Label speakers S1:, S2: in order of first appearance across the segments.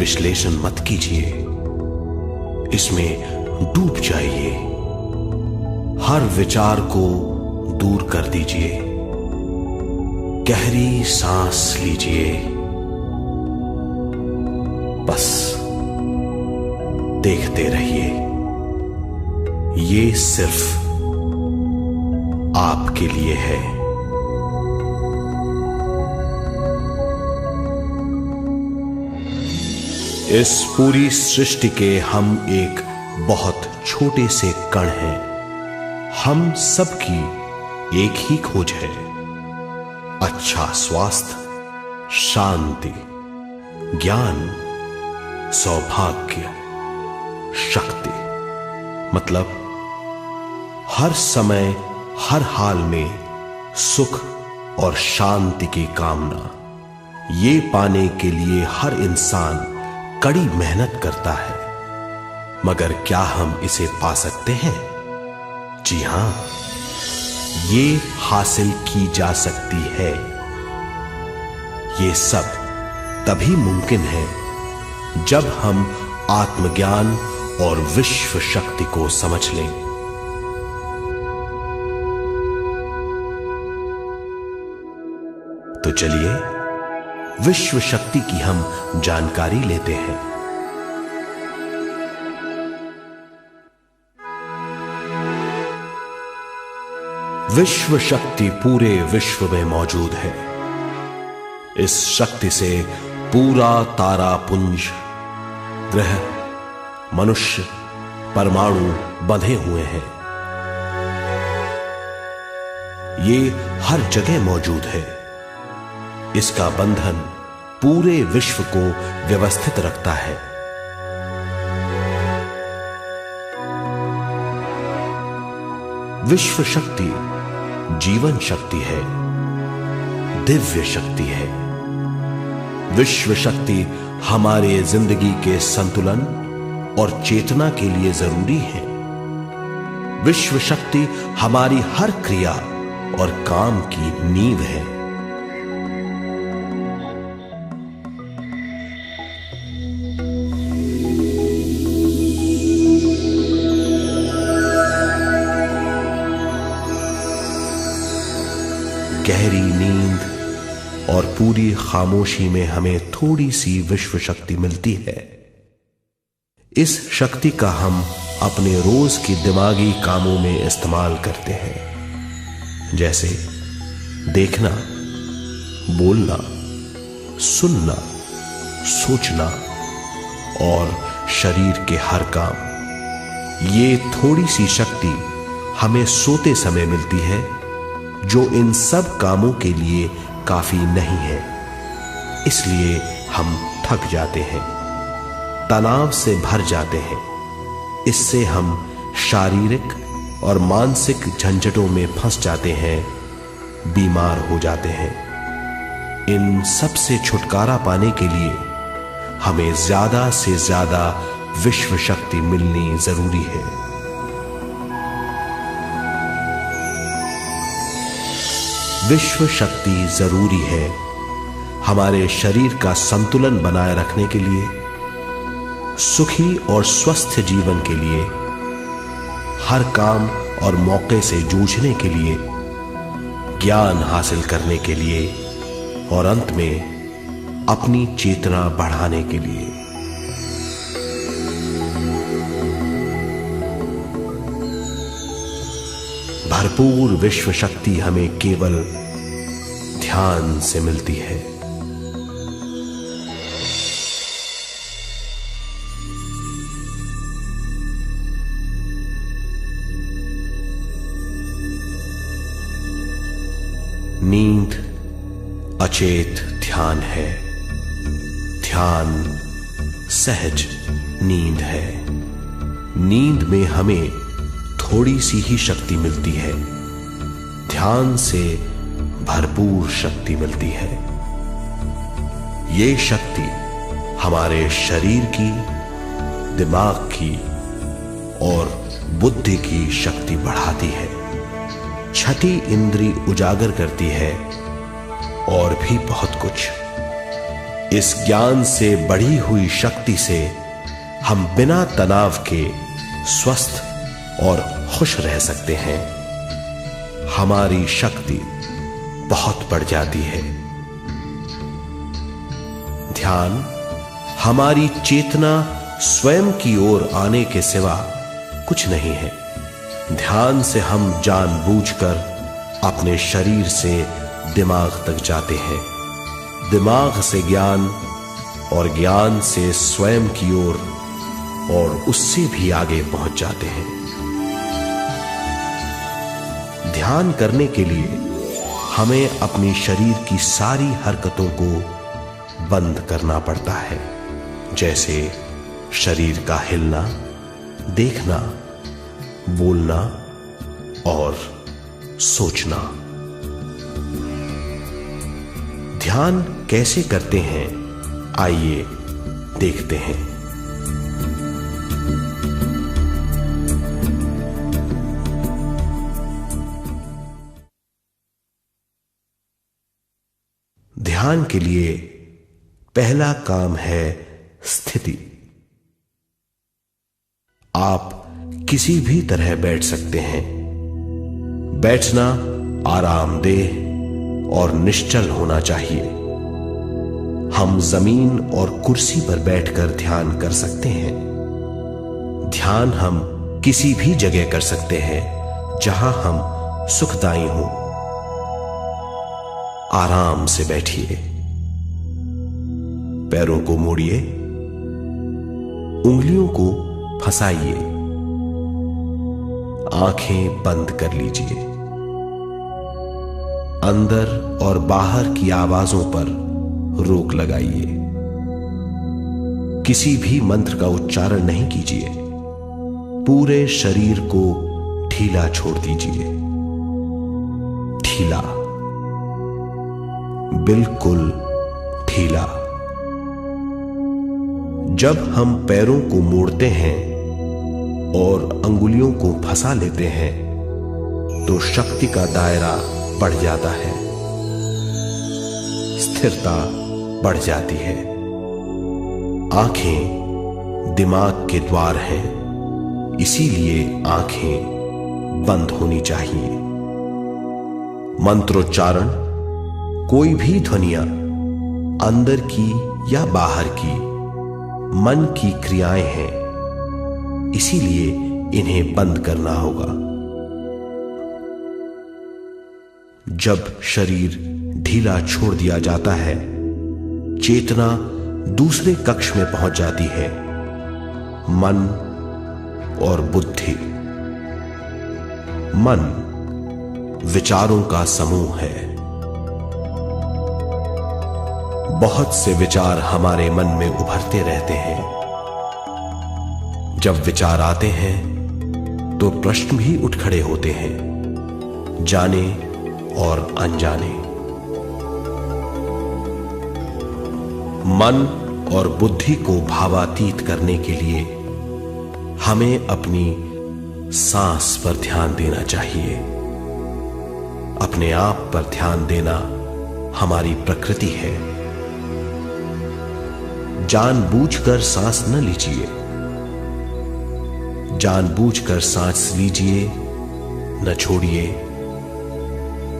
S1: विश्लेषण मत कीजिए, इसमें डूब जाइए। हर विचार को दूर कर दीजिए। गहरी सांस लीजिए। बस देखते रहिए। ये सिर्फ आपके लिए है। इस पूरी सृष्टि के हम एक बहुत छोटे से कण हैं। हम सबकी एक ही खोज है, अच्छा स्वास्थ्य, शांति, ज्ञान, सौभाग्य, शक्ति। मतलब हर समय, हर हाल में सुख और शांति की कामना। ये पाने के लिए हर इंसान कड़ी मेहनत करता है, मगर क्या हम इसे पा सकते हैं? जी हां, ये हासिल की जा सकती है। ये सब तभी मुमकिन है जब हम आत्मज्ञान और विश्व शक्ति को समझ लें। तो चलिए विश्व शक्ति की हम जानकारी लेते हैं। विश्व शक्ति पूरे विश्व में मौजूद है। इस शक्ति से पूरा तारापुंज, ग्रह, मनुष्य, परमाणु बंधे हुए हैं। ये हर जगह मौजूद है। इसका बंधन पूरे विश्व को व्यवस्थित रखता है। विश्व शक्ति जीवन शक्ति है, दिव्य शक्ति है। विश्व शक्ति हमारे जिंदगी के संतुलन और चेतना के लिए जरूरी है। विश्व शक्ति हमारी हर क्रिया और काम की नींव है। गहरी नींद और पूरी खामोशी में हमें थोड़ी सी विश्व शक्ति मिलती है। इस शक्ति का हम अपने रोज की दिमागी कामों में इस्तेमाल करते हैं, जैसे देखना, बोलना, सुनना, सोचना और शरीर के हर काम। ये थोड़ी सी शक्ति हमें सोते समय मिलती है, जो इन सब कामों के लिए काफी नहीं है। इसलिए हम थक जाते हैं, तनाव से भर जाते हैं। इससे हम शारीरिक और मानसिक झंझटों में फंस जाते हैं, बीमार हो जाते हैं। इन सब से छुटकारा पाने के लिए हमें ज्यादा से ज्यादा विश्व शक्ति मिलनी जरूरी है। विश्व शक्ति जरूरी है हमारे शरीर का संतुलन बनाए रखने के लिए, सुखी और स्वस्थ जीवन के लिए, हर काम और मौके से जूझने के लिए, ज्ञान हासिल करने के लिए और अंत में अपनी चेतना बढ़ाने के लिए। भरपूर विश्व शक्ति हमें केवल ध्यान से मिलती है। नींद अचेत ध्यान है, ध्यान सहज नींद है। नींद में हमें थोड़ी सी ही शक्ति मिलती है, ध्यान से भरपूर शक्ति मिलती है। ये शक्ति हमारे शरीर की, दिमाग की और बुद्धि की शक्ति बढ़ाती है, छठी इंद्री उजागर करती है और भी बहुत कुछ। इस ज्ञान से बढ़ी हुई शक्ति से हम बिना तनाव के स्वस्थ और खुश रह सकते हैं। हमारी शक्ति बहुत बढ़ जाती है। ध्यान हमारी चेतना स्वयं की ओर आने के सिवा कुछ नहीं है। ध्यान से हम जानबूझकर अपने शरीर से दिमाग तक जाते हैं, दिमाग से ज्ञान और ज्ञान से स्वयं की ओर और उससे भी आगे पहुंच जाते हैं। ध्यान करने के लिए हमें अपने शरीर की सारी हरकतों को बंद करना पड़ता है, जैसे शरीर का हिलना, देखना, बोलना और सोचना। ध्यान कैसे करते हैं, आइए देखते हैं। ध्यान के लिए पहला काम है स्थिति। आप किसी भी तरह बैठ सकते हैं। बैठना आरामदेह और निश्चल होना चाहिए। हम जमीन और कुर्सी पर बैठकर ध्यान कर सकते हैं। ध्यान हम किसी भी जगह कर सकते हैं जहां हम सुखदायी हों। आराम से बैठिए, पैरों को मोड़िए, उंगलियों को फंसाइए, आंखें बंद कर लीजिए। अंदर और बाहर की आवाजों पर रोक लगाइए। किसी भी मंत्र का उच्चारण नहीं कीजिए। पूरे शरीर को ढीला छोड़ दीजिए। ढीला, बिल्कुल ढीला। जब हम पैरों को मोड़ते हैं और अंगुलियों को फंसा लेते हैं तो शक्ति का दायरा बढ़ जाता है, स्थिरता बढ़ जाती है। आंखें दिमाग के द्वार हैं, इसीलिए आंखें बंद होनी चाहिए। मंत्रोच्चारण, कोई भी ध्वनियां अंदर की या बाहर की मन की क्रियाएं हैं, इसीलिए इन्हें बंद करना होगा। जब शरीर ढीला छोड़ दिया जाता है, चेतना दूसरे कक्ष में पहुंच जाती है। मन और बुद्धि। मन विचारों का समूह है। बहुत से विचार हमारे मन में उभरते रहते हैं। जब विचार आते हैं तो प्रश्न भी उठ खड़े होते हैं, जाने और अनजाने। मन और बुद्धि को भावातीत करने के लिए हमें अपनी सांस पर ध्यान देना चाहिए। अपने आप पर ध्यान देना हमारी प्रकृति है। जानबूझकर सांस न लीजिए। जानबूझकर सांस लीजिए, न छोड़िए।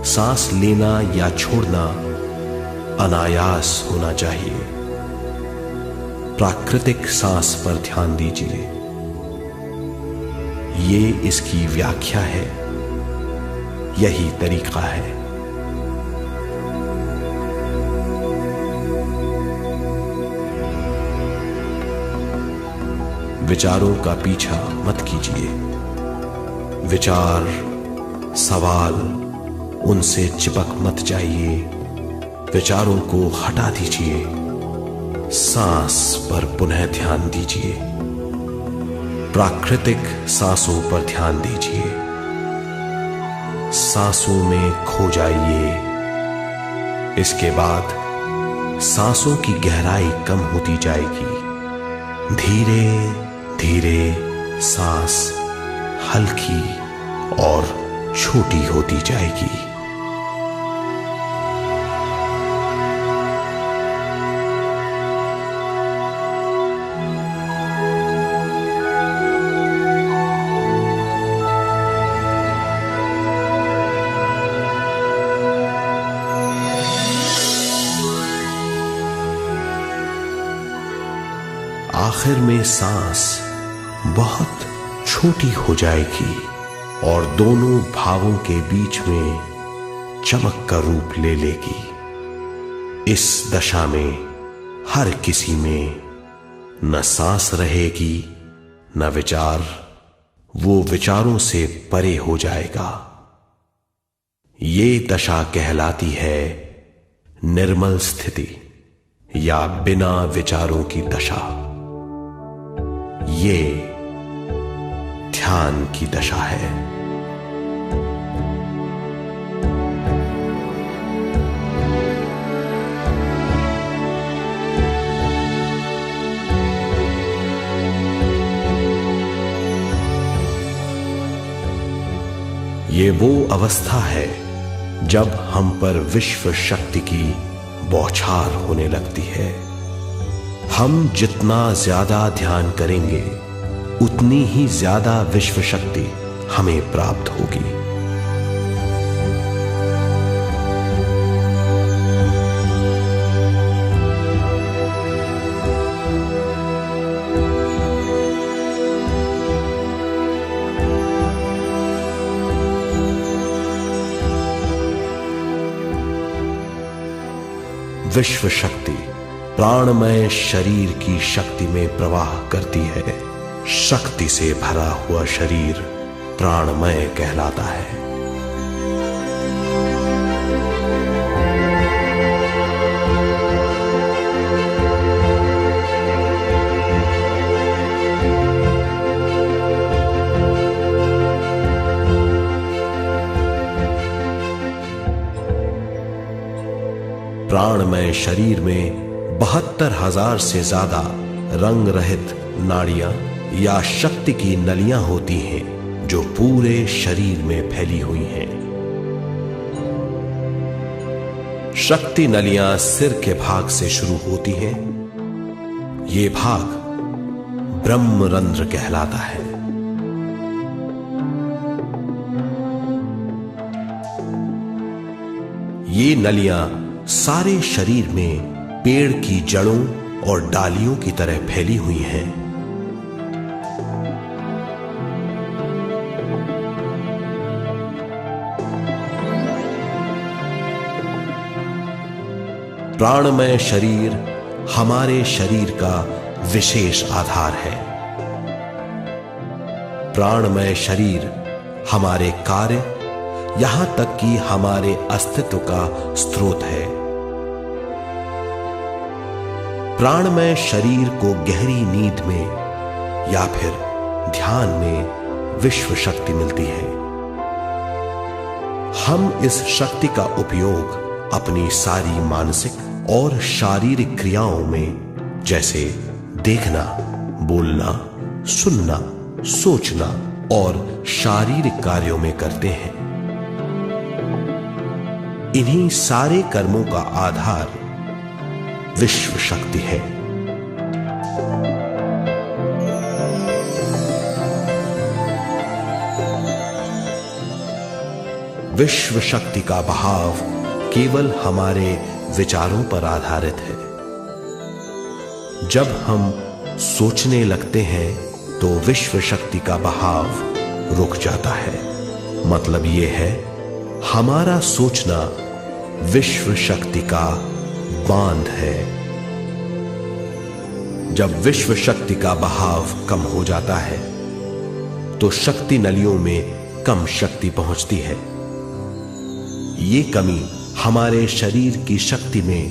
S1: सांस लेना या छोड़ना अनायास होना चाहिए। प्राकृतिक सांस पर ध्यान दीजिए। ये इसकी व्याख्या है, यही तरीका है। विचारों का पीछा मत कीजिए। विचार, सवाल, उनसे चिपक मत जाइए। विचारों को हटा दीजिए। सांस पर पुनः ध्यान दीजिए। प्राकृतिक सांसों पर ध्यान दीजिए। सांसों में खो जाइए। इसके बाद सांसों की गहराई कम होती जाएगी। धीरे धीरे सांस हल्की और छोटी होती जाएगी। आखिर में सांस बहुत छोटी हो जाएगी और दोनों भावों के बीच में चमक का रूप ले लेगी। इस दशा में हर किसी में न सांस रहेगी न विचार, वो विचारों से परे हो जाएगा। ये दशा कहलाती है निर्मल स्थिति या बिना विचारों की दशा। ये ध्यान की दशा है। ये वो अवस्था है जब हम पर विश्व शक्ति की बौछार होने लगती है। हम जितना ज्यादा ध्यान करेंगे उतनी ही ज्यादा विश्व शक्ति हमें प्राप्त होगी। विश्व शक्ति प्राणमय शरीर की शक्ति में प्रवाह करती है। शक्ति से भरा हुआ शरीर प्राणमय कहलाता है। प्राणमय शरीर में 72,000 से ज्यादा रंग रहित नाड़ियां या शक्ति की नलियां होती हैं जो पूरे शरीर में फैली हुई हैं। शक्ति नलियां सिर के भाग से शुरू होती हैं। ये भाग ब्रह्मरंध्र कहलाता है। ये नलियां सारे शरीर में पेड़ की जड़ों और डालियों की तरह फैली हुई हैं। प्राणमय शरीर हमारे शरीर का विशेष आधार है। प्राणमय शरीर हमारे कार्य यहां तक कि हमारे अस्तित्व का स्रोत है। प्राणमय शरीर को गहरी नींद में या फिर ध्यान में विश्व शक्ति मिलती है। हम इस शक्ति का उपयोग अपनी सारी मानसिक और शारीरिक क्रियाओं में, जैसे देखना, बोलना, सुनना, सोचना और शारीरिक कार्यों में करते हैं। इन्हीं सारे कर्मों का आधार विश्व शक्ति है। विश्व शक्ति का बहाव केवल हमारे विचारों पर आधारित है। जब हम सोचने लगते हैं तो विश्व शक्ति का बहाव रुक जाता है। मतलब यह है, हमारा सोचना विश्व शक्ति का बांध है। जब विश्व शक्ति का बहाव कम हो जाता है तो शक्ति नलियों में कम शक्ति पहुंचती है। ये कमी हमारे शरीर की शक्ति में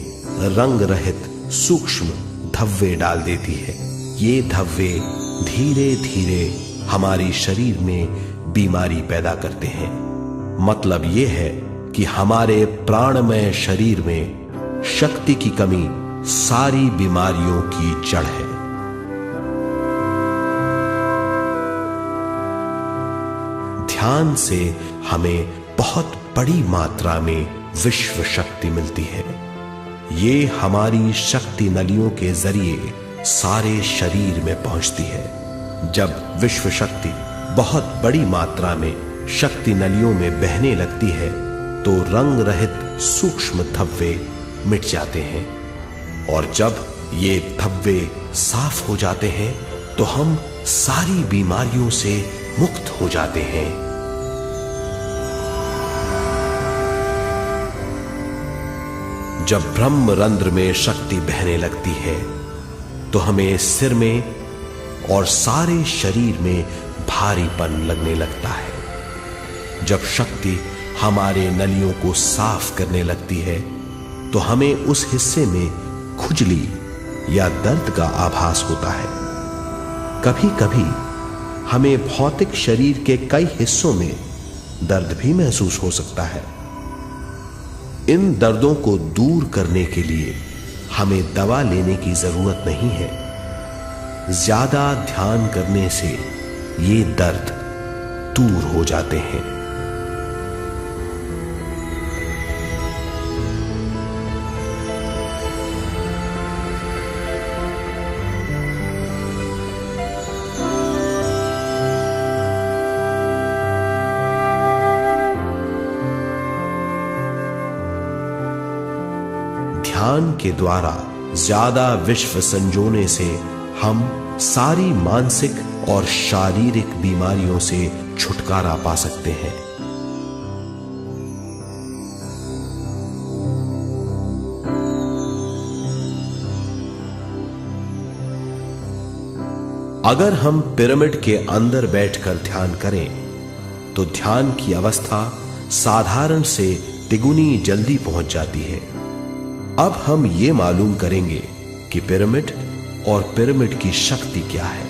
S1: रंग रहित सूक्ष्म धब्बे डाल देती है। ये धब्बे धीरे धीरे हमारे शरीर में बीमारी पैदा करते हैं। मतलब यह है कि हमारे प्राणमय शरीर में शक्ति की कमी सारी बीमारियों की जड़ है। ध्यान से हमें बहुत बड़ी मात्रा में विश्व शक्ति मिलती है। ये हमारी शक्ति नलियों के जरिए सारे शरीर में पहुंचती है। जब विश्व शक्ति बहुत बड़ी मात्रा में शक्ति नलियों में बहने लगती है तो रंग रहित सूक्ष्म धब्बे मिट जाते हैं। और जब ये धब्बे साफ हो जाते हैं तो हम सारी बीमारियों से मुक्त हो जाते हैं। जब ब्रह्म रंध्र में शक्ति बहने लगती है तो हमें सिर में और सारे शरीर में भारीपन लगने लगता है। जब शक्ति हमारे नलियों को साफ करने लगती है तो हमें उस हिस्से में खुजली या दर्द का आभास होता है। कभी कभी हमें भौतिक शरीर के कई हिस्सों में दर्द भी महसूस हो सकता है। इन दर्दों को दूर करने के लिए हमें दवा लेने की जरूरत नहीं है। ज्यादा ध्यान करने से ये दर्द दूर हो जाते हैं। ध्यान के द्वारा ज्यादा विश्व संजोने से हम सारी मानसिक और शारीरिक बीमारियों से छुटकारा पा सकते हैं। अगर हम पिरामिड के अंदर बैठकर ध्यान करें तो ध्यान की अवस्था साधारण से तिगुनी जल्दी पहुंच जाती है। अब हम ये मालूम करेंगे कि पिरामिड और पिरामिड की शक्ति क्या है।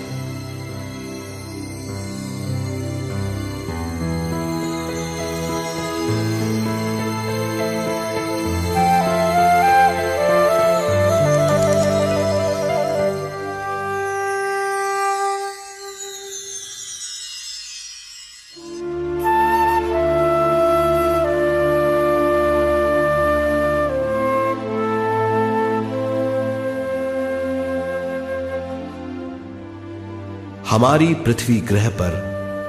S1: हमारी पृथ्वी ग्रह पर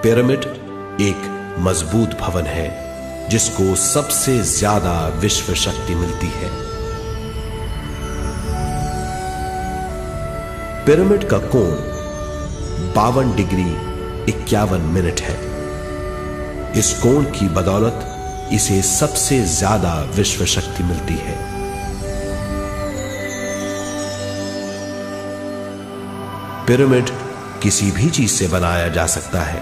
S1: पिरामिड एक मजबूत भवन है जिसको सबसे ज्यादा विश्व शक्ति मिलती है। पिरामिड का कोण 52 डिग्री 51 मिनट है। इस कोण की बदौलत इसे सबसे ज्यादा विश्व शक्ति मिलती है। पिरामिड किसी भी चीज से बनाया जा सकता है।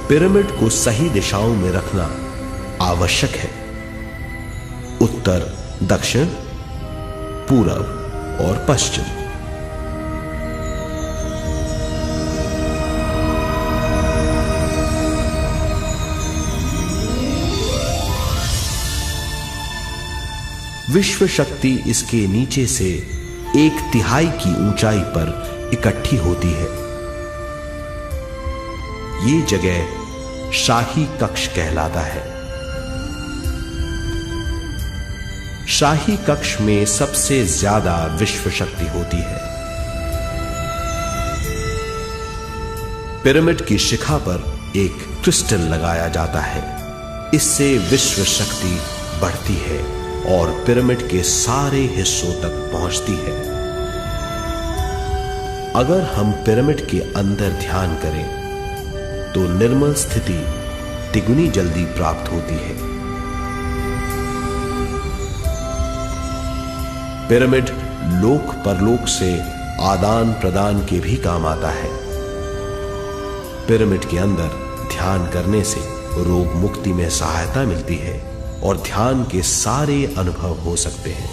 S1: पिरामिड को सही दिशाओं में रखना आवश्यक है। उत्तर, दक्षिण, पूरब और पश्चिम। विश्व शक्ति इसके नीचे से 1/3 की ऊंचाई पर इकट्ठी होती है। ये जगह शाही कक्ष कहलाता है। शाही कक्ष में सबसे ज्यादा विश्व शक्ति होती है। पिरामिड की शिखा पर एक क्रिस्टल लगाया जाता है। इससे विश्व शक्ति बढ़ती है और पिरामिड के सारे हिस्सों तक पहुंचती है। अगर हम पिरामिड के अंदर ध्यान करें तो निर्मल स्थिति तिगुनी जल्दी प्राप्त होती है। पिरामिड लोक परलोक से आदान प्रदान के भी काम आता है। पिरामिड के अंदर ध्यान करने से रोग मुक्ति में सहायता मिलती है और ध्यान के सारे अनुभव हो सकते हैं।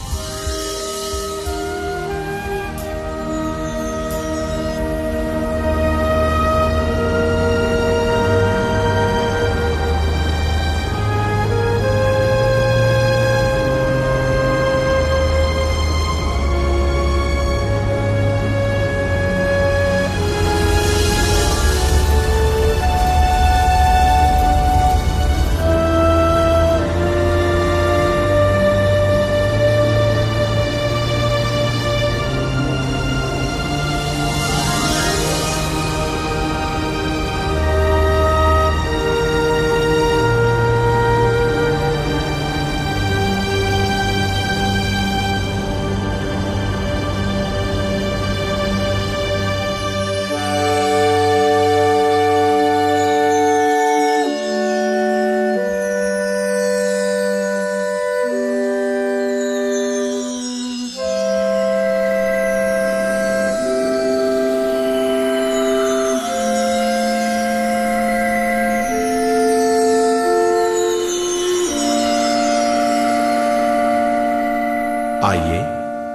S1: आइए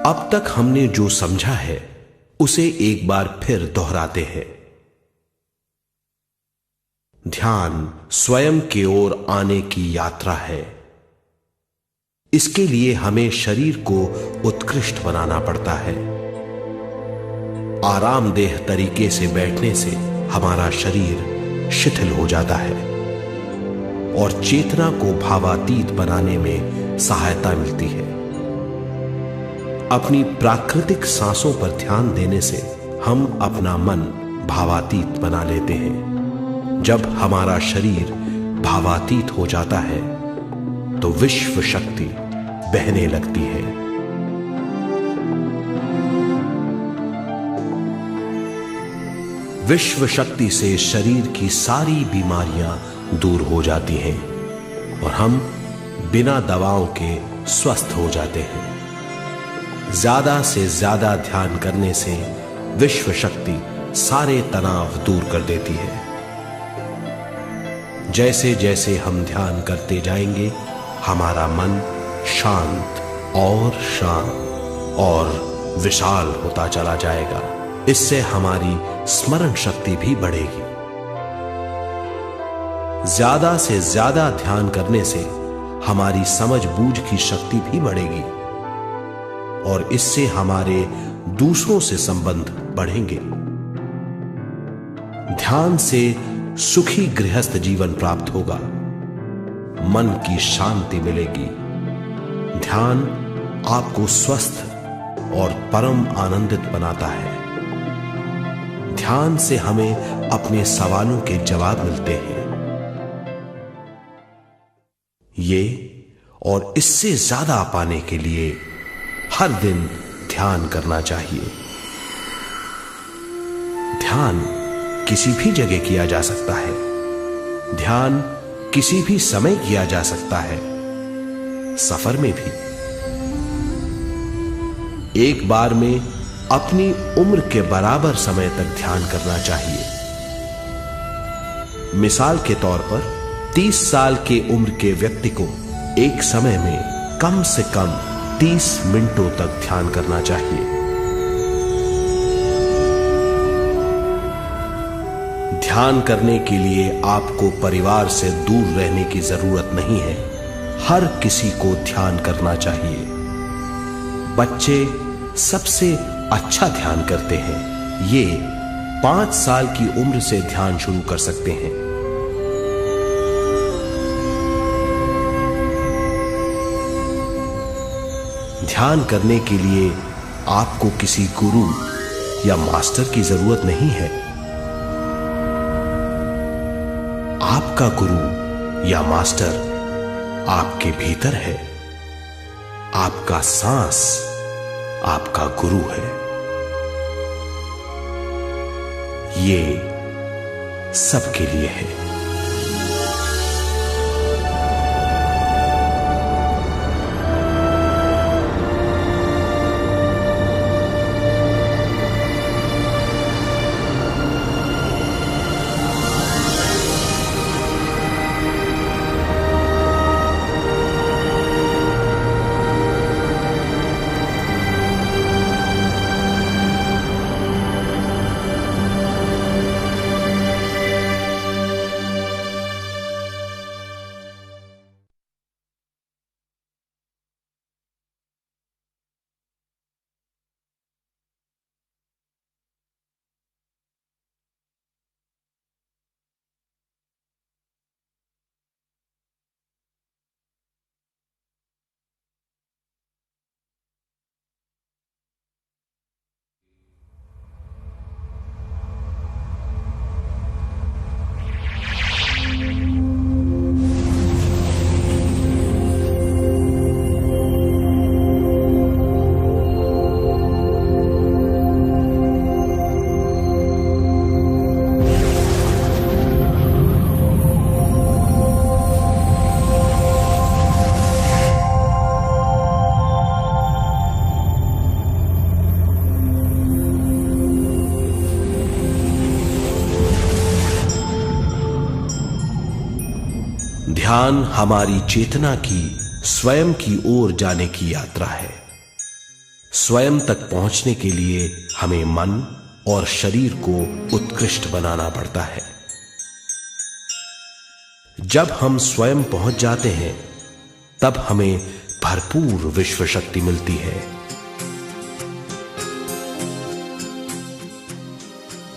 S1: अब तक हमने जो समझा है उसे एक बार फिर दोहराते हैं। ध्यान स्वयं की ओर आने की यात्रा है। इसके लिए हमें शरीर को उत्कृष्ट बनाना पड़ता है। आरामदेह तरीके से बैठने से हमारा शरीर शिथिल हो जाता है और चेतना को भावातीत बनाने में सहायता मिलती है। अपनी प्राकृतिक सांसों पर ध्यान देने से हम अपना मन भावातीत बना लेते हैं। जब हमारा शरीर भावातीत हो जाता है तो विश्व शक्ति बहने लगती है। विश्व शक्ति से शरीर की सारी बीमारियां दूर हो जाती हैं और हम बिना दवाओं के स्वस्थ हो जाते हैं। ज्यादा से ज्यादा ध्यान करने से विश्व शक्ति सारे तनाव दूर कर देती है। जैसे जैसे हम ध्यान करते जाएंगे हमारा मन शांत और विशाल होता चला जाएगा। इससे हमारी स्मरण शक्ति भी बढ़ेगी। ज्यादा से ज्यादा ध्यान करने से हमारी समझ बूझ की शक्ति भी बढ़ेगी और इससे हमारे दूसरों से संबंध बढ़ेंगे। ध्यान से सुखी गृहस्थ जीवन प्राप्त होगा, मन की शांति मिलेगी। ध्यान आपको स्वस्थ और परम आनंदित बनाता है। ध्यान से हमें अपने सवालों के जवाब मिलते हैं। ये और इससे ज्यादा पाने के लिए हर दिन ध्यान करना चाहिए। ध्यान किसी भी जगह किया जा सकता है। ध्यान किसी भी समय किया जा सकता है, सफर में भी। एक बार में अपनी उम्र के बराबर समय तक ध्यान करना चाहिए। मिसाल के तौर पर 30 साल के उम्र के व्यक्ति को एक समय में कम से कम 30 मिनटों तक ध्यान करना चाहिए। ध्यान करने के लिए आपको परिवार से दूर रहने की जरूरत नहीं है। हर किसी को ध्यान करना चाहिए। बच्चे सबसे अच्छा ध्यान करते हैं। ये 5 साल की उम्र से ध्यान शुरू कर सकते हैं। ध्यान करने के लिए आपको किसी गुरु या मास्टर की जरूरत नहीं है। आपका गुरु या मास्टर आपके भीतर है। आपका सांस आपका गुरु है। ये सबके लिए है। ध्यान हमारी चेतना की स्वयं की ओर जाने की यात्रा है। स्वयं तक पहुंचने के लिए हमें मन और शरीर को उत्कृष्ट बनाना पड़ता है। जब हम स्वयं पहुंच जाते हैं तब हमें भरपूर विश्व शक्ति मिलती है।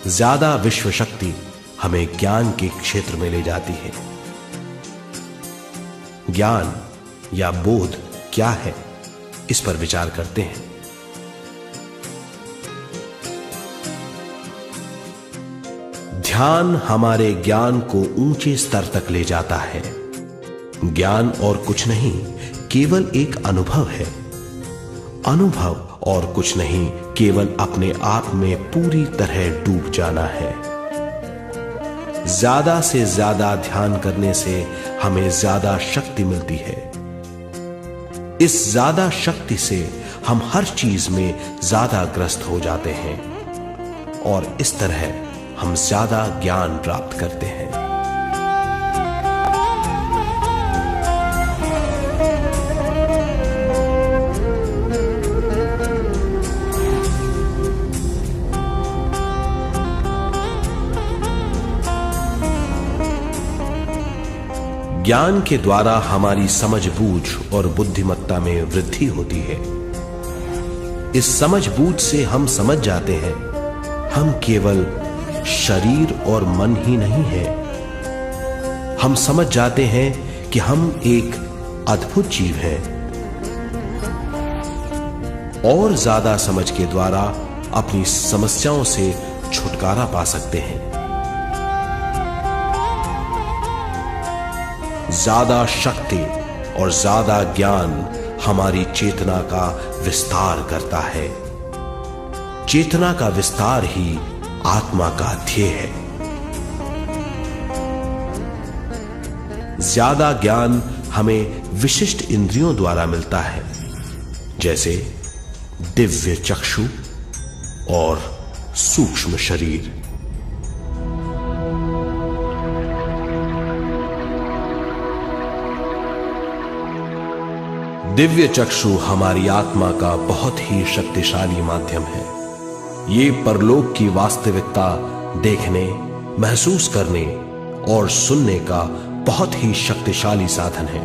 S1: ज्यादा विश्व शक्ति हमें ज्ञान के क्षेत्र में ले जाती है। ज्ञान या बोध क्या है, इस पर विचार करते हैं। ध्यान हमारे ज्ञान को ऊंचे स्तर तक ले जाता है। ज्ञान और कुछ नहीं, केवल एक अनुभव है। अनुभव और कुछ नहीं, केवल अपने आप में पूरी तरह डूब जाना है। ज्यादा से ज्यादा ध्यान करने से हमें ज्यादा शक्ति मिलती है। इस ज्यादा शक्ति से हम हर चीज में ज्यादा ग्रस्त हो जाते हैं और इस तरह हम ज्यादा ज्ञान प्राप्त करते हैं। ज्ञान के द्वारा हमारी समझबूझ और बुद्धिमत्ता में वृद्धि होती है। इस समझबूझ से हम समझ जाते हैं हम केवल शरीर और मन ही नहीं है। हम समझ जाते हैं कि हम एक अद्भुत जीव हैं और ज्यादा समझ के द्वारा अपनी समस्याओं से छुटकारा पा सकते हैं। ज्यादा शक्ति और ज्यादा ज्ञान हमारी चेतना का विस्तार करता है। चेतना का विस्तार ही आत्मा का ध्येय है। ज्यादा ज्ञान हमें विशिष्ट इंद्रियों द्वारा मिलता है, जैसे दिव्य चक्षु और सूक्ष्म शरीर। दिव्य चक्षु हमारी आत्मा का बहुत ही शक्तिशाली माध्यम है। ये परलोक की वास्तविकता देखने, महसूस करने और सुनने का बहुत ही शक्तिशाली साधन है।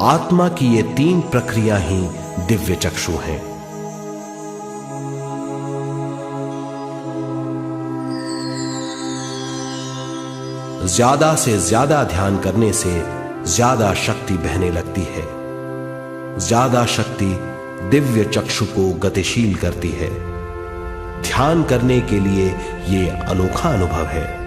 S1: आत्मा की ये तीन प्रक्रिया ही दिव्य चक्षु हैं। ज्यादा से ज्यादा ध्यान करने से ज्यादा शक्ति बहने लगती है। ज्यादा शक्ति दिव्य चक्षु को गतिशील करती है। ध्यान करने के लिए यह अनोखा अनुभव है।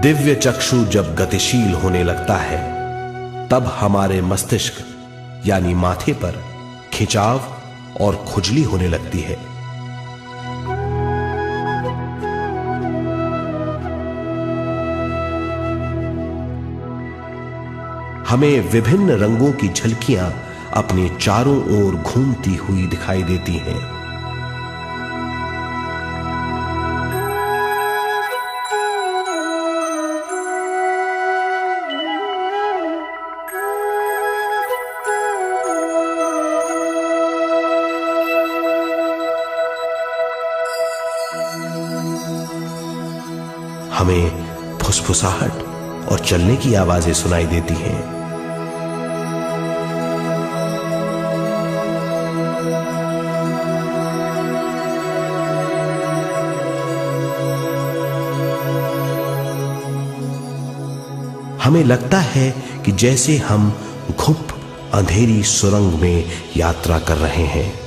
S1: दिव्य चक्षु जब गतिशील होने लगता है तब हमारे मस्तिष्क यानी माथे पर खिंचाव और खुजली होने लगती है। हमें विभिन्न रंगों की झलकियां अपने चारों ओर घूमती हुई दिखाई देती हैं। हमें फुसफुसाहट और चलने की आवाजें सुनाई देती हैं। हमें लगता है कि जैसे हम घुप अंधेरी सुरंग में यात्रा कर रहे हैं।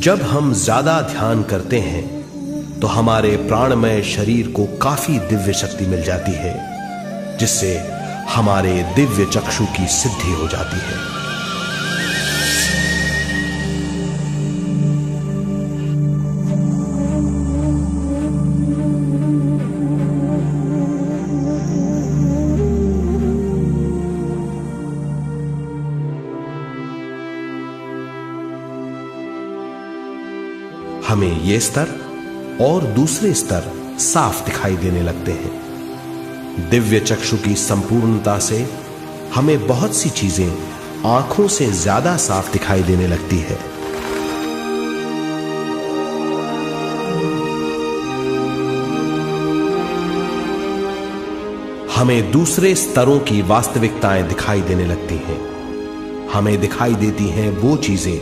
S1: जब हम ज्यादा ध्यान करते हैं तो हमारे प्राणमय शरीर को काफी दिव्य शक्ति मिल जाती है, जिससे हमारे दिव्य चक्षु की सिद्धि हो जाती है। हमें ये स्तर और दूसरे स्तर साफ दिखाई देने लगते हैं। दिव्य चक्षु की संपूर्णता से हमें बहुत सी चीजें आंखों से ज्यादा साफ दिखाई देने लगती है। हमें दूसरे स्तरों की वास्तविकताएं दिखाई देने लगती हैं। हमें दिखाई देती हैं वो चीजें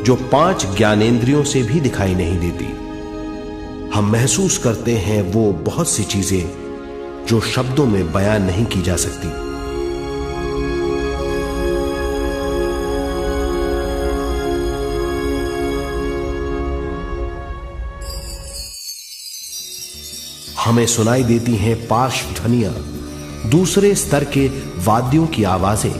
S1: जो 5 ज्ञानेंद्रियों से भी दिखाई नहीं देती। हम महसूस करते हैं वो बहुत सी चीजें जो शब्दों में बयान नहीं की जा सकती। हमें सुनाई देती हैं पार्श्व ध्वनियां, दूसरे स्तर के वाद्यों की आवाजें।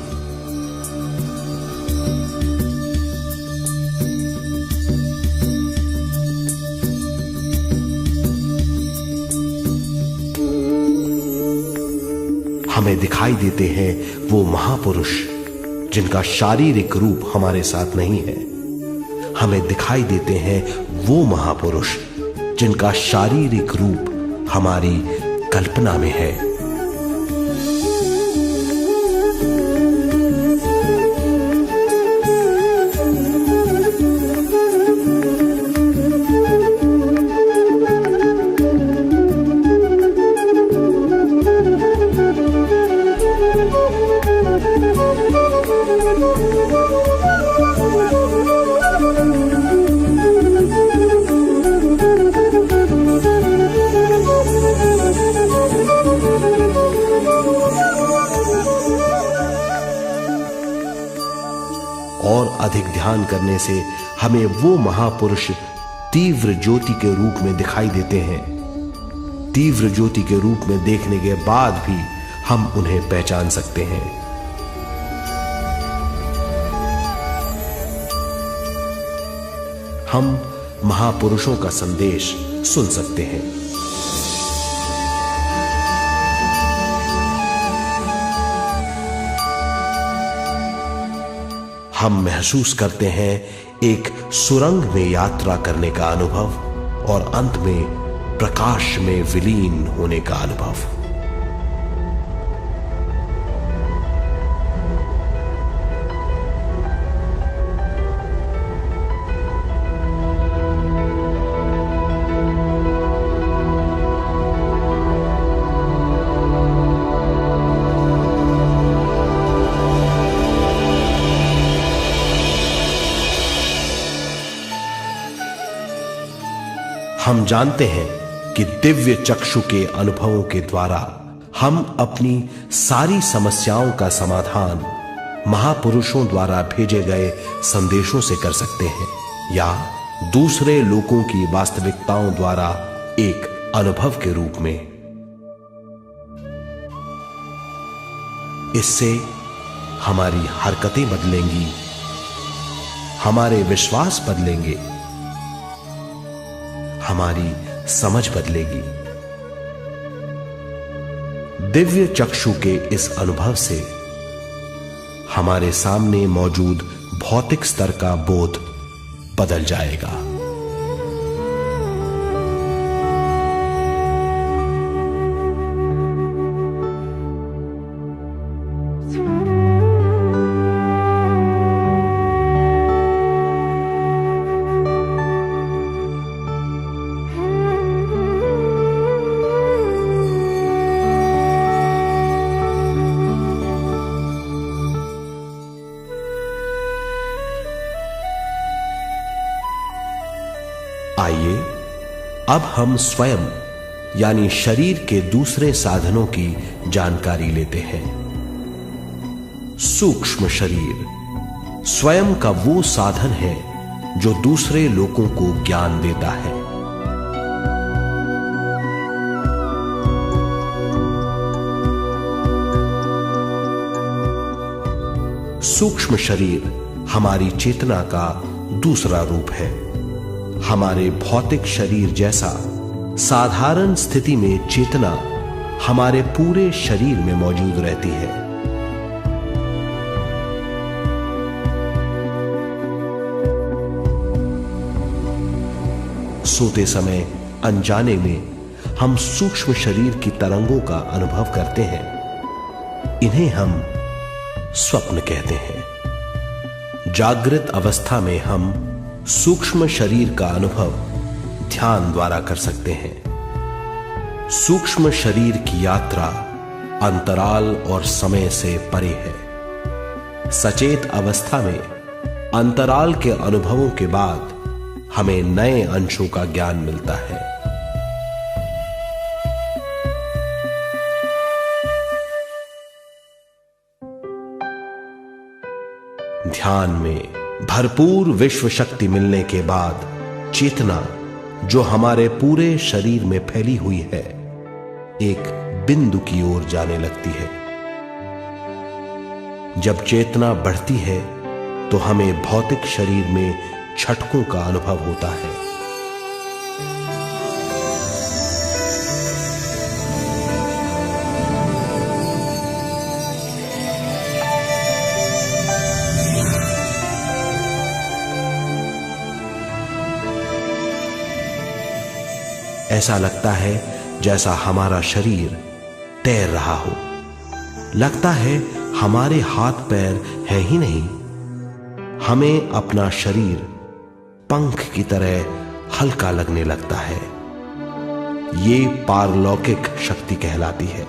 S1: हमें दिखाई देते हैं वो महापुरुष जिनका शारीरिक रूप हमारे साथ नहीं है। हमें दिखाई देते हैं वो महापुरुष जिनका शारीरिक रूप हमारी कल्पना में है। और अधिक ध्यान करने से हमें वो महापुरुष तीव्र ज्योति के रूप में दिखाई देते हैं। तीव्र ज्योति के रूप में देखने के बाद भी हम उन्हें पहचान सकते हैं। हम महापुरुषों का संदेश सुन सकते हैं। हम महसूस करते हैं एक सुरंग में यात्रा करने का अनुभव और अंत में प्रकाश में विलीन होने का अनुभव। हम जानते हैं कि दिव्य चक्षु के अनुभवों के द्वारा हम अपनी सारी समस्याओं का समाधान महापुरुषों द्वारा भेजे गए संदेशों से कर सकते हैं, या दूसरे लोगों की वास्तविकताओं द्वारा एक अनुभव के रूप में। इससे हमारी हरकतें बदलेंगी, हमारे विश्वास बदलेंगे, हमारी समझ बदलेगी। दिव्य चक्षु के इस अनुभव से हमारे सामने मौजूद भौतिक स्तर का बोध बदल जाएगा। आइए अब हम स्वयं यानी शरीर के दूसरे साधनों की जानकारी लेते हैं। सूक्ष्म शरीर स्वयं का वो साधन है जो दूसरे लोगों को ज्ञान देता है। सूक्ष्म शरीर हमारी चेतना का दूसरा रूप है। हमारे भौतिक शरीर जैसा साधारण स्थिति में चेतना हमारे पूरे शरीर में मौजूद रहती है। सोते समय अनजाने में हम सूक्ष्म शरीर की तरंगों का अनुभव करते हैं। इन्हें हम स्वप्न कहते हैं। जागृत अवस्था में हम सूक्ष्म शरीर का अनुभव ध्यान द्वारा कर सकते हैं। सूक्ष्म शरीर की यात्रा अंतराल और समय से परे है। सचेत अवस्था में अंतराल के अनुभवों के बाद हमें नए अंशों का ज्ञान मिलता है। ध्यान में भरपूर विश्व शक्ति मिलने के बाद चेतना जो हमारे पूरे शरीर में फैली हुई है एक बिंदु की ओर जाने लगती है। जब चेतना बढ़ती है तो हमें भौतिक शरीर में झटकों का अनुभव होता है। ऐसा लगता है जैसा हमारा शरीर तैर रहा हो। लगता है हमारे हाथ पैर हैं ही नहीं। हमें अपना शरीर पंख की तरह हल्का लगने लगता है। ये पारलौकिक शक्ति कहलाती है।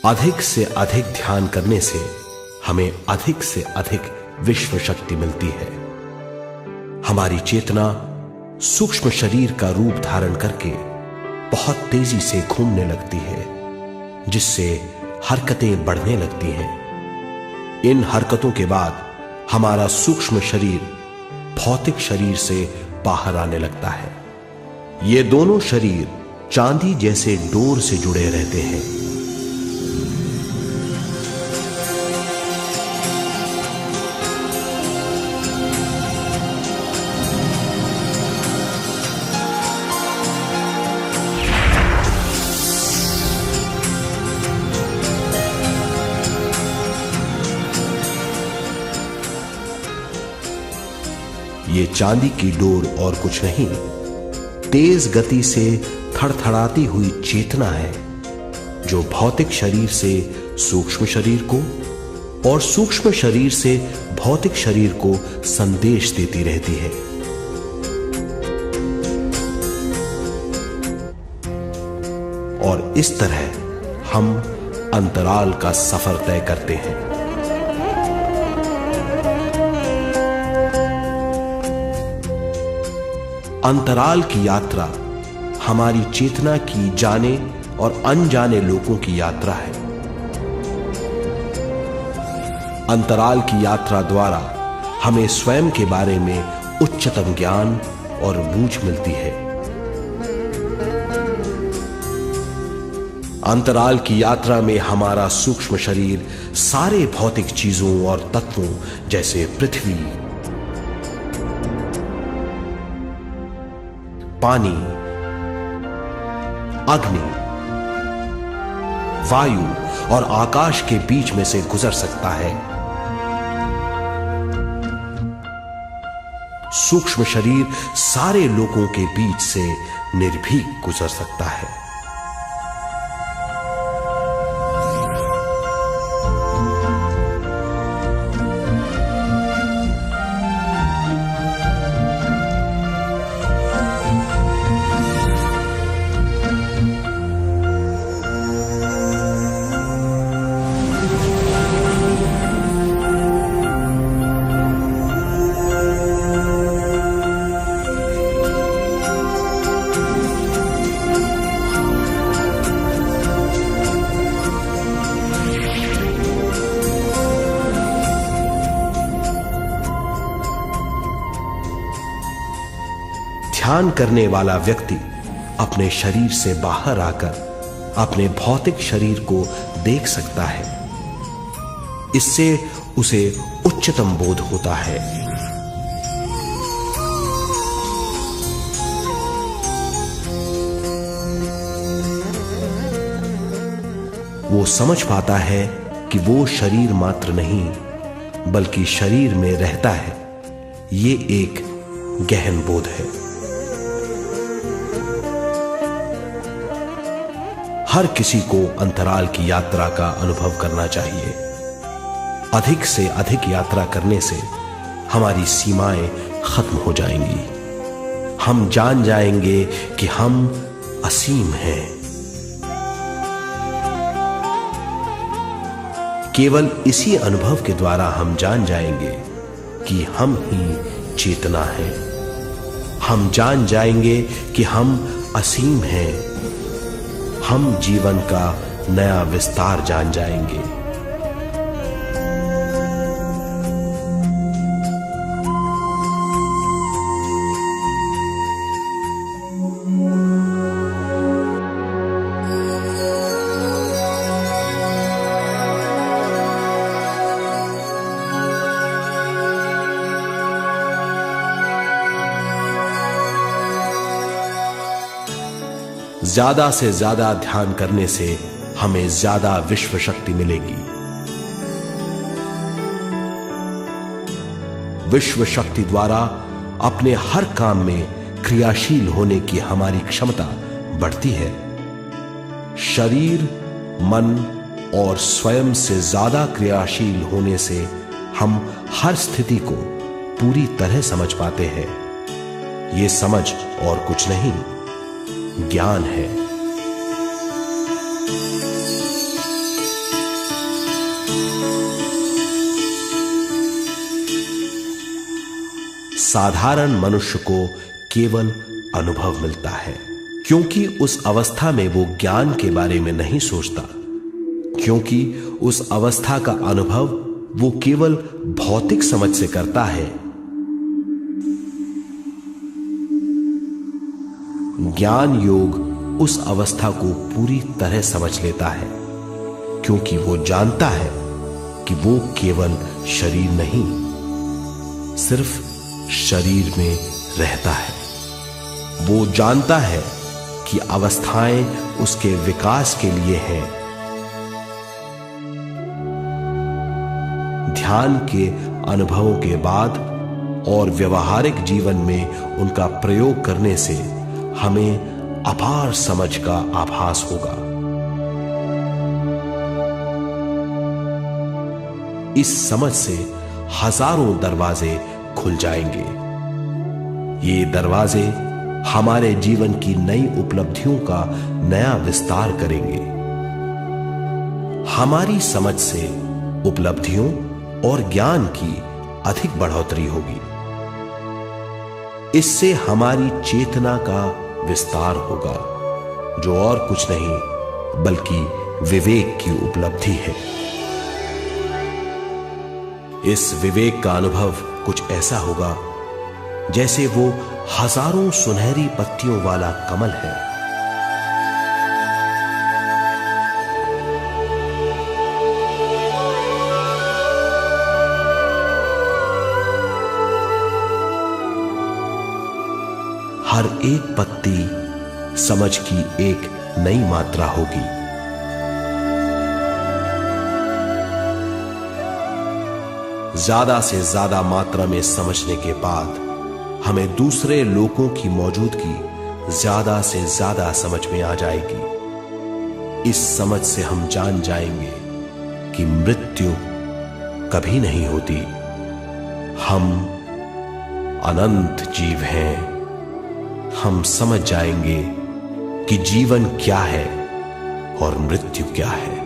S1: अधिक से अधिक ध्यान करने से हमें अधिक से अधिक विश्व शक्ति मिलती है। हमारी चेतना सूक्ष्म शरीर का रूप धारण करके बहुत तेजी से घूमने लगती है, जिससे हरकतें बढ़ने लगती हैं। इन हरकतों के बाद हमारा सूक्ष्म शरीर भौतिक शरीर से बाहर आने लगता है। ये दोनों शरीर चांदी जैसे डोर से जुड़े रहते हैं। ये चांदी की डोर और कुछ नहीं, तेज गति से थड़थड़ाती हुई चेतना है, जो भौतिक शरीर से सूक्ष्म शरीर को और सूक्ष्म शरीर से भौतिक शरीर को संदेश देती रहती है। और इस तरह हम अंतराल का सफर तय करते हैं। अंतराल की यात्रा हमारी चेतना की जाने और अनजाने लोगों की यात्रा है। अंतराल की यात्रा द्वारा हमें स्वयं के बारे में उच्चतम ज्ञान और बूझ मिलती है। अंतराल की यात्रा में हमारा सूक्ष्म शरीर सारे भौतिक चीजों और तत्वों जैसे पृथ्वी, पानी, अग्नि, वायु और आकाश के बीच में से गुजर सकता है। सूक्ष्म शरीर सारे लोगों के बीच से निर्भीक गुजर सकता है। ध्यान करने वाला व्यक्ति अपने शरीर से बाहर आकर अपने भौतिक शरीर को देख सकता है। इससे उसे उच्चतम बोध होता है। वो समझ पाता है कि वो शरीर मात्र नहीं बल्कि शरीर में रहता है। ये एक गहन बोध है। हर किसी को अंतराल की यात्रा का अनुभव करना चाहिए। अधिक से अधिक यात्रा करने से हमारी सीमाएं खत्म हो जाएंगी। हम जान जाएंगे कि हम असीम हैं। केवल इसी अनुभव के द्वारा हम जान जाएंगे कि हम ही चेतना हैं। हम जान जाएंगे कि हम असीम हैं। हम जीवन का नया विस्तार जान जाएंगे। ज्यादा से ज्यादा ध्यान करने से हमें ज्यादा विश्व शक्ति मिलेगी। विश्व शक्ति द्वारा अपने हर काम में क्रियाशील होने की हमारी क्षमता बढ़ती है। शरीर, मन और स्वयं से ज्यादा क्रियाशील होने से हम हर स्थिति को पूरी तरह समझ पाते हैं। ये समझ और कुछ नहीं, ज्ञान है। साधारण मनुष्य को केवल अनुभव मिलता है, क्योंकि उस अवस्था में वो ज्ञान के बारे में नहीं सोचता, क्योंकि उस अवस्था का अनुभव वो केवल भौतिक समझ से करता है। ज्ञान योग उस अवस्था को पूरी तरह समझ लेता है, क्योंकि वो जानता है कि वो केवल शरीर नहीं, सिर्फ शरीर में रहता है। वो जानता है कि अवस्थाएं उसके विकास के लिए हैं। ध्यान के अनुभवों के बाद और व्यवहारिक जीवन में उनका प्रयोग करने से हमें अपार समझ का आभास होगा। इस समझ से हजारों दरवाजे खुल जाएंगे। ये दरवाजे हमारे जीवन की नई उपलब्धियों का नया विस्तार करेंगे। हमारी समझ से उपलब्धियों और ज्ञान की अधिक बढ़ोतरी होगी। इससे हमारी चेतना का विस्तार होगा, जो और कुछ नहीं बल्कि विवेक की उपलब्धि है। इस विवेक का अनुभव कुछ ऐसा होगा जैसे वो हजारों सुनहरी पत्तियों वाला कमल है। हर एक पत्ती समझ की एक नई मात्रा होगी। ज्यादा से ज्यादा मात्रा में समझने के बाद हमें दूसरे लोगों की मौजूदगी ज्यादा से ज्यादा समझ में आ जाएगी। इस समझ से हम जान जाएंगे कि मृत्यु कभी नहीं होती। हम अनंत जीव हैं। हम समझ जाएंगे कि जीवन क्या है और मृत्यु क्या है।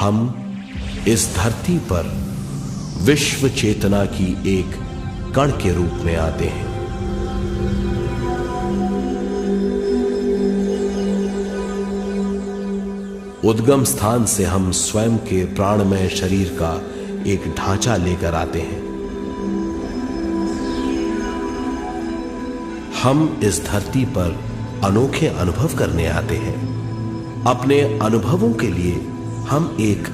S1: हम इस धरती पर विश्व चेतना की एक कण के रूप में आते हैं। उद्गम स्थान से हम स्वयं के प्राणमय शरीर का एक ढांचा लेकर आते हैं। हम इस धरती पर अनोखे अनुभव करने आते हैं। अपने अनुभवों के लिए हम एक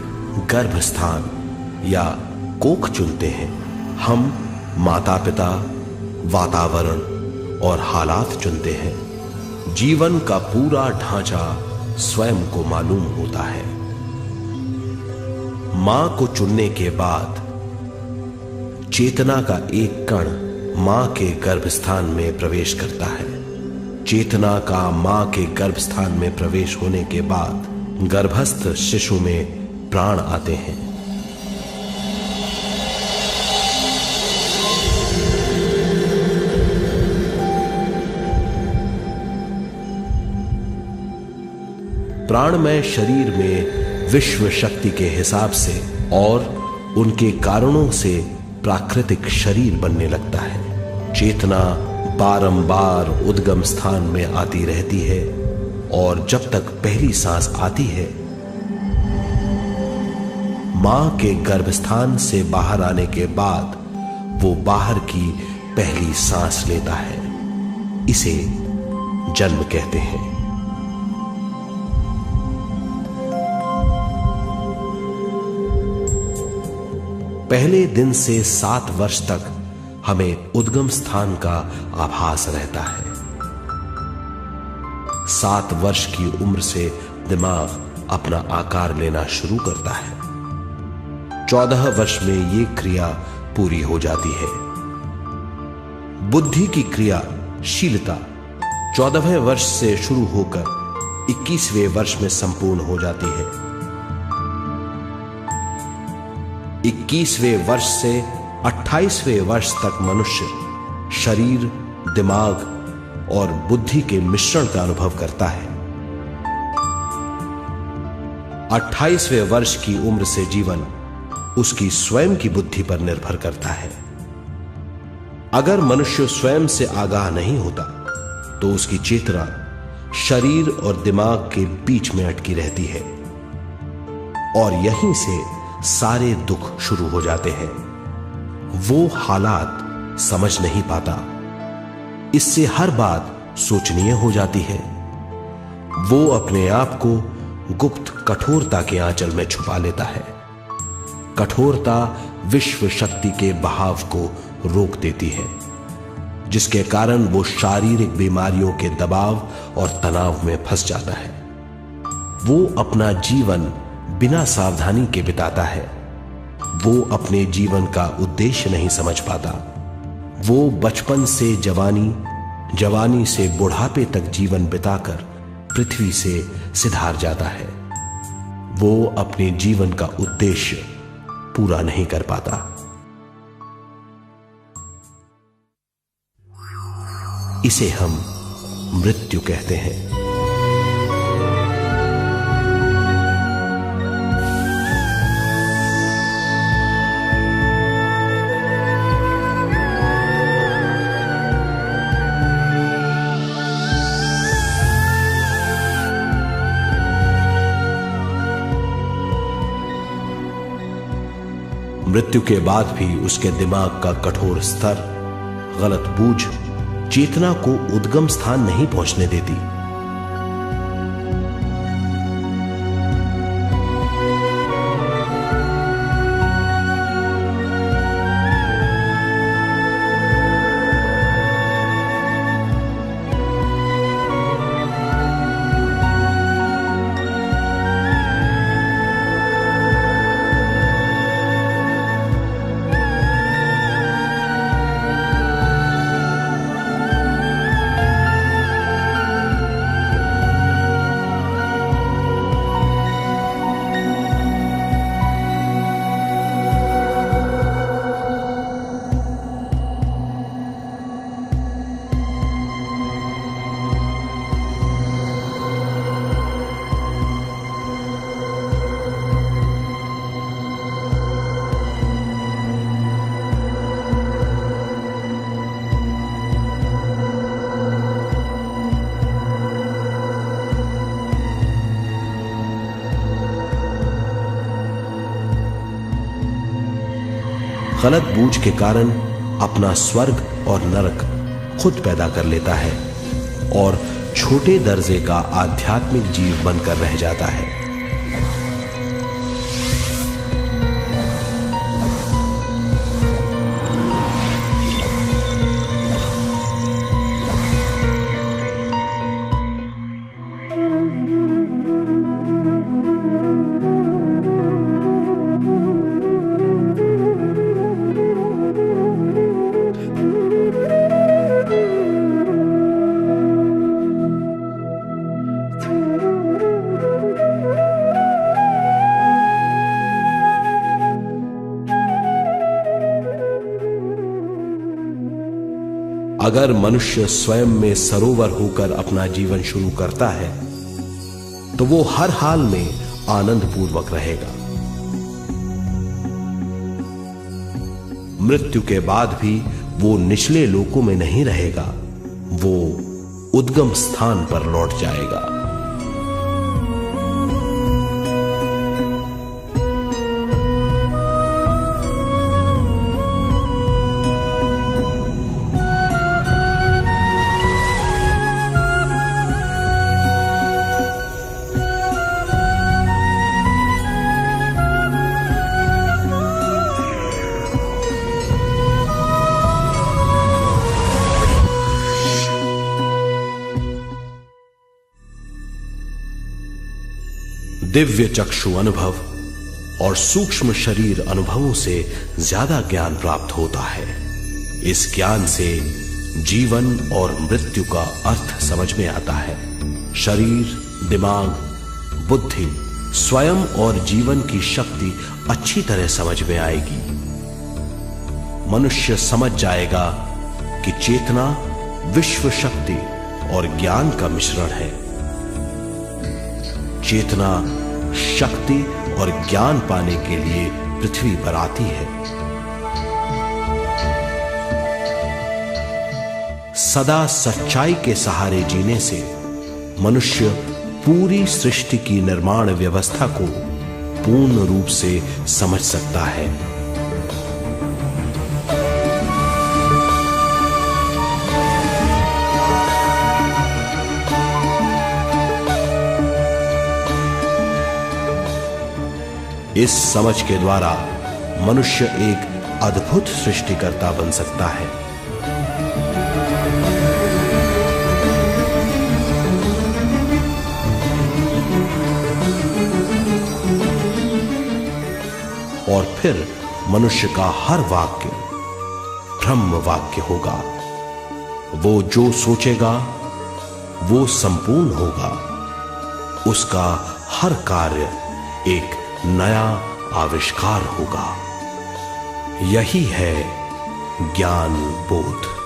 S1: गर्भस्थान या कोख चुनते हैं। हम माता पिता, वातावरण और हालात चुनते हैं। जीवन का पूरा ढांचा स्वयं को मालूम होता है। मां को चुनने के बाद चेतना का एक कण मां के गर्भस्थान में प्रवेश करता है। चेतना का मां के गर्भस्थान में प्रवेश होने के बाद गर्भस्थ शिशु में प्राण आते हैं। प्राणमय शरीर में विश्व शक्ति के हिसाब से और उनके कारणों से प्राकृतिक शरीर बनने लगता है। चेतना बारंबार उद्गम स्थान में आती रहती है और जब तक पहली सांस आती है, मां के गर्भस्थान से बाहर आने के बाद वो बाहर की पहली सांस लेता है। इसे जन्म कहते हैं। पहले दिन से 7 वर्ष तक हमें उद्गम स्थान का आभास रहता है। 7 वर्ष की उम्र से दिमाग अपना आकार लेना शुरू करता है। 14 वर्ष में यह क्रिया पूरी हो जाती है। बुद्धि की क्रियाशीलता 14वें वर्ष से शुरू होकर 21वें वर्ष में संपूर्ण हो जाती है। 21वें वर्ष से 28वें वर्ष तक मनुष्य शरीर, दिमाग और बुद्धि के मिश्रण का अनुभव करता है। 28वें वर्ष की उम्र से जीवन उसकी स्वयं की बुद्धि पर निर्भर करता है। अगर मनुष्य स्वयं से आगाह नहीं होता तो उसकी चेतना शरीर और दिमाग के बीच में अटकी रहती है और यहीं से सारे दुख शुरू हो जाते हैं। वो हालात समझ नहीं पाता, इससे हर बात सोचनीय हो जाती है। वो अपने आप को गुप्त कठोरता के आंचल में छुपा लेता है। कठोरता विश्व शक्ति के बहाव को रोक देती है, जिसके कारण वो शारीरिक बीमारियों के दबाव और तनाव में फंस जाता है। वो अपना जीवन बिना सावधानी के बिताता है। वो अपने जीवन का उद्देश्य नहीं समझ पाता। वो बचपन से जवानी, जवानी से बुढ़ापे तक जीवन बिताकर पृथ्वी से सिधार जाता है। वो अपने जीवन का उद्देश्य पूरा नहीं कर पाता। इसे हम मृत्यु कहते हैं। मृत्यु के बाद भी उसके दिमाग का कठोर स्तर, गलत बूझ चेतना को उद्गम स्थान नहीं पहुंचने देती। गलत बूझ के कारण अपना स्वर्ग और नरक खुद पैदा कर लेता है और छोटे दर्जे का आध्यात्मिक जीव बनकर रह जाता है। अगर मनुष्य स्वयं में सरोवर होकर अपना जीवन शुरू करता है तो वो हर हाल में आनंद पूर्वक रहेगा। मृत्यु के बाद भी वो निचले लोकों में नहीं रहेगा, वो उद्गम स्थान पर लौट जाएगा। दिव्य चक्षु अनुभव और सूक्ष्म शरीर अनुभवों से ज्यादा ज्ञान प्राप्त होता है। इस ज्ञान से जीवन और मृत्यु का अर्थ समझ में आता है। शरीर, दिमाग, बुद्धि, स्वयं और जीवन की शक्ति अच्छी तरह समझ में आएगी। मनुष्य समझ जाएगा कि चेतना विश्व शक्ति और ज्ञान का मिश्रण है। चेतना शक्ति और ज्ञान पाने के लिए पृथ्वी पर आती है। सदा सच्चाई के सहारे जीने से मनुष्य पूरी सृष्टि की निर्माण व्यवस्था को पूर्ण रूप से समझ सकता है। इस समझ के द्वारा मनुष्य एक अद्भुत सृष्टिकर्ता बन सकता है। और फिर मनुष्य का हर वाक्य ब्रह्म वाक्य होगा। वो जो सोचेगा वो संपूर्ण होगा। उसका हर कार्य एक नया आविष्कार होगा। यही है ज्ञान बोध।